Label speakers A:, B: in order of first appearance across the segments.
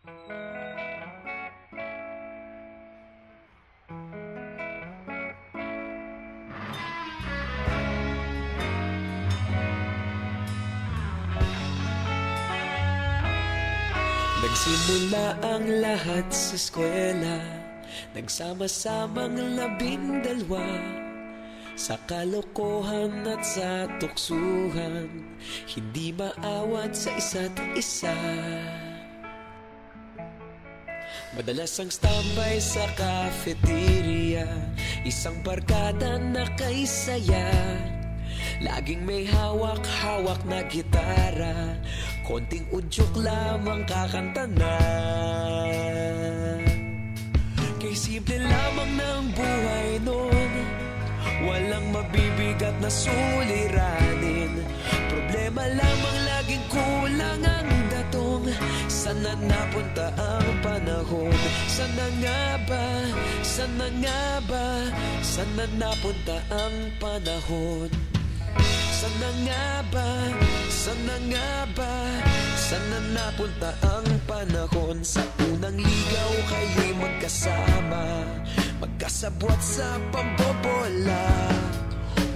A: Nagsimula ang lahat sa eskwela, nagsama-samang 12 sa kalokohan at sa tuksuhan, hindi maawat sa isa't isa. Madalas ang standby sa cafeteria, isang barkada na kay saya. Laging may hawak-hawak na gitara, konting udyok lamang kakanta na. Kay simple lamang ng buhay nun, walang mabibigat na suliranin. Problema lamang laging kulang ang datong. Sana napunta ang panahon? Sana nga ba? Sana nga ba? Sana napunta ang panahon? Sana nga ba? Sana nga ba? Sana napunta ang panahon? Sa unang ligaw kayo'y magkasama, magkasabwat sa pambobola.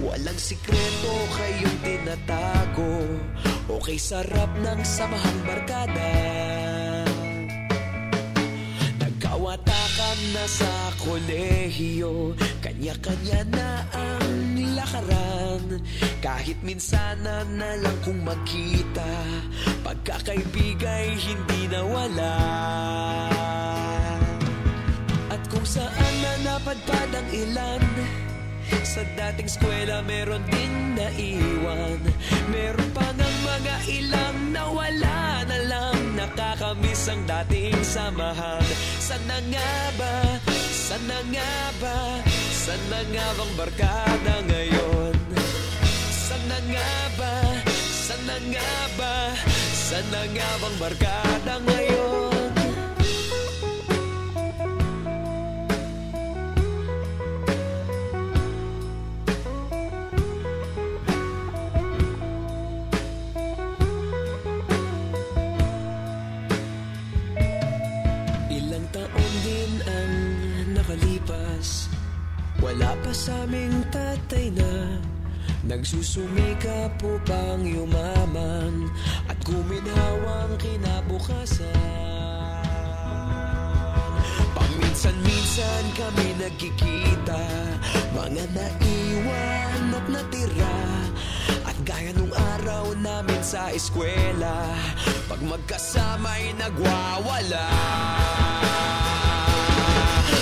A: Walang sikreto kayong tinatago, okay sarap ng samahang barkada. Nagkawatakan na sa kolehiyo, kanya-kanya na ang lakaran. Kahit minsan na lang kung magkita, pagkakaibigay hindi nawala. At kung saan na napadpad ang ilan, sa dating eskwela meron din naiwan. Meron pa ng mga ilang nawala na lang, nakakamiss ang dating samahan. Sana nga ba? Sana nga ba? Sana nga bang barkada ngayon? Sana nga ba? Sana nga ba? Sana nga bang barkada ngayon? Ilang taon din ang nakalipas, wala pa sa aming tatay na nagsusumikap upang yumaman at guminhawang kinabukasan. Paminsan-minsan kami nagkikita, mga naiwan at natira. At gaya nung araw namin sa eskwela, pag magkasama'y nagwawala.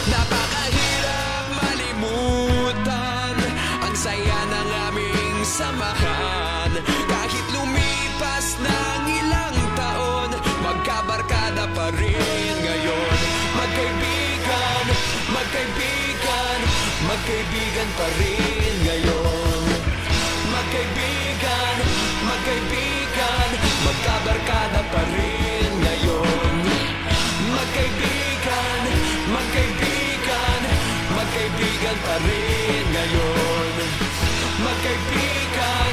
A: Napakahirap malimutan ang saya ng aming samahan. Kahit lumipas ng ilang taon, magkabarkada pa rin ngayon. Magkaibigan, magkaibigan, magkaibigan pa rin ngayon. Magkaibigan, magkaibigan, magkabarkada pa rin ngayon. Magkaibigan, magkaibigan, magkaibigan pa rin ngayon. Magkaibigan,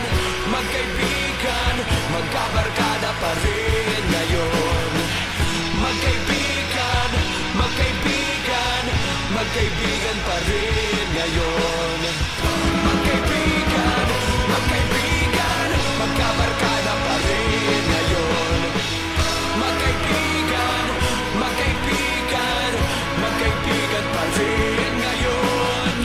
A: magkaibigan, magkabarkada pa rin ngayon. Magkaibigan, magkaibigan, magkaibigan pa rin ngayon. Magkaibigan, magkaibigan, magkabarkada pa rin ngayon. Magkaibigan, magkaibigan, magkaibigan pa rin ngayon.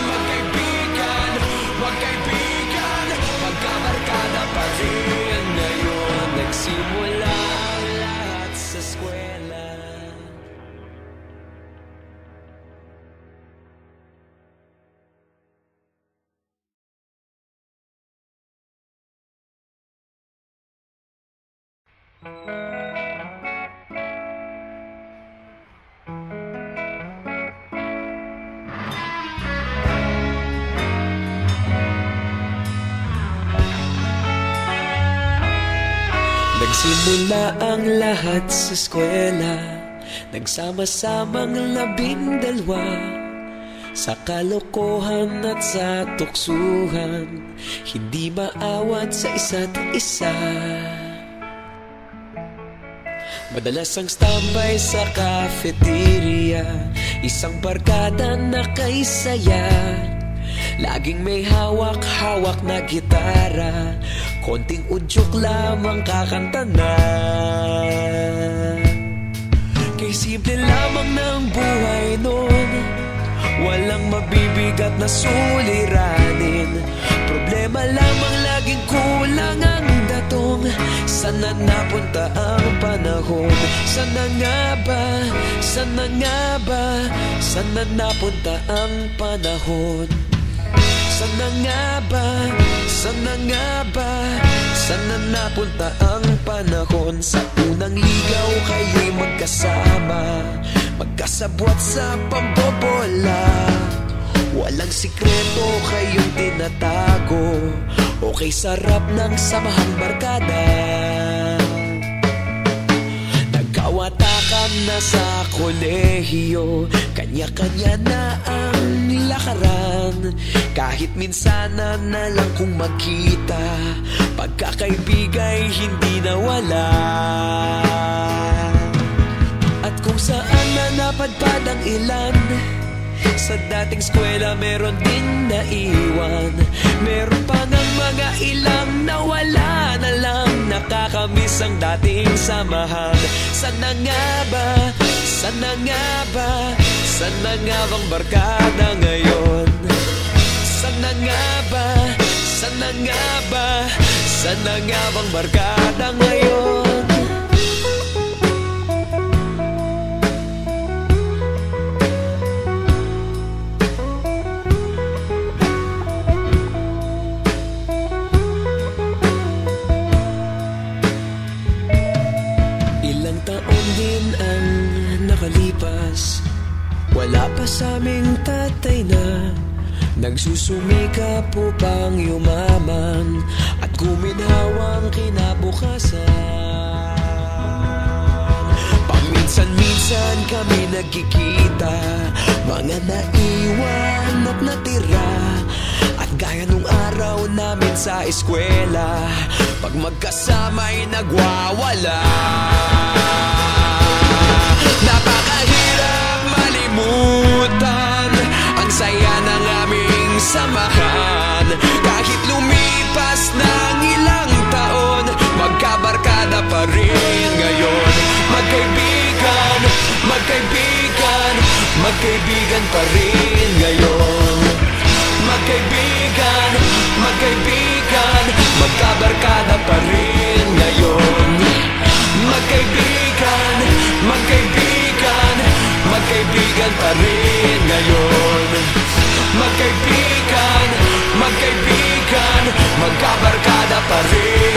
A: Magkaibigan, magkaibigan, magkabarkada pa rin ngayon. Nagsimula ang lahat sa eskwela. Nagsimula ang lahat sa eskwela, nagsama-samang 12 sa kalokohan at sa tuksuhan, hindi maawat sa isa't isa. Madalas ang standby sa cafeteria, isang barkada na kay saya. Laging may hawak-hawak na gitara, konting udyok lamang kakanta na. Kay simple lamang ng buhay nun, walang mabibigat na suliranin. Problema lamang laging kulang ang datong. Sana napunta ang panahon? Sana nga ba? Sana nga ba? Sana napunta ang panahon? Sana nga ba? Sana nga ba? Sana napunta ang panahon? Sa unang ligaw kayo'y magkasama, magkasabwat sa pambobola. Walang sikreto kayong tinatago, okay sarap ng samahang barkada. Nagkawatakan na sa kolehiyo, kanya-kanya na ang lakaran. Kahit minsan na lang kung magkita, pagkakaibigay hindi nawala. At kung saan na napadpad ang ilan, sa dating eskwela meron din naiwan. Meron pa ng mga ilang nawala na lang, nakakamiss ang dating samahan. Sana nga ba? Sana nga ba? Sana nga bang barkada ngayon? Sana nga ba? Sana nga ba? Sana nga bang barkada ngayon? Ilang taon din ang nakalipas, wala pa sa aming tatay na nagsusumikap upang yumaman at guminhawang kinabukasan. Paminsan-minsan kami nagkikita, mga naiwan at natira. At gaya nung araw namin sa eskwela, pag magkasama'y nagwawala. Napakahirap malimutan ang saya ng aming samahan. Kahit lumipas ng ilang taon, magkabarkada pa rin ngayon. Magkaibigan, magkaibigan, magkaibigan pa rin ngayon. Magkaibigan, magkaibigan, magkabarkada pa rin ngayon. Magkaibigan, magkaibigan, magkaibigan pa rin ngayon. Magkaibigan, magkaibigan, magkabarkada pa rin